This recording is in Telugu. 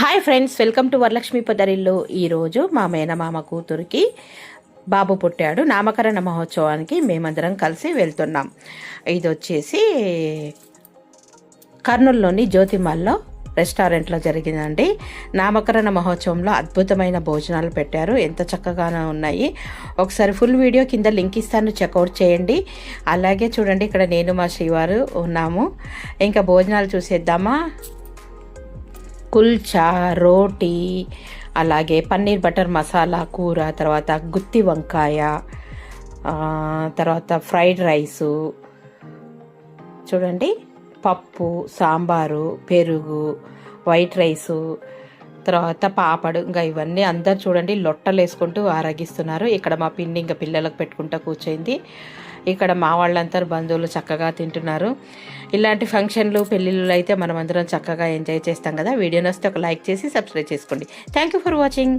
Hi friends, welcome to Varalakshmi Podarillu. ఈరోజు మా మేనమామ కూతురికి బాబు పుట్టాడు. నామకరణ మహోత్సవానికి మేమందరం కలిసి వెళ్తున్నాం. ఇది వచ్చేసి కర్నూలులోని జ్యోతిమల్లో రెస్టారెంట్లో జరిగిందండి. నామకరణ మహోత్సవంలో అద్భుతమైన భోజనాలు పెట్టారు. ఎంత చక్కగానో ఉన్నాయి. ఒకసారి ఫుల్ వీడియో కింద లింక్ ఇస్తాను, చెక్అవుట్ చేయండి. అలాగే చూడండి, ఇక్కడ నేను మా శ్రీవారు ఉన్నాము. ఇంకా భోజనాలు చూసేద్దామా. కుల్చా, రోటీ, అలాగే పన్నీర్ బటర్ మసాలా కూర, తర్వాత గుత్తి వంకాయ, తర్వాత ఫ్రైడ్ రైసు, చూడండి, పప్పు, సాంబారు, పెరుగు, వైట్ రైసు, తర్వాత పాపడు. ఇంకా ఇవన్నీ అందరు చూడండి లొట్టలు వేసుకుంటూ ఆరగిస్తున్నారు. ఇక్కడ మా పిన్ని ఇంకా పిల్లలకు పెట్టుకుంటూ కూర్చోయింది. ఇక్కడ మా వాళ్ళందరూ బంధువులు చక్కగా తింటున్నారు. ఇలాంటి ఫంక్షన్లు, పెళ్ళిళ్ళు అయితే మనం అందరం చక్కగా ఎంజాయ్ చేస్తాం కదా. వీడియో నచ్చితే ఒక లైక్ చేసి సబ్స్క్రైబ్ చేసుకోండి. Thank you for watching.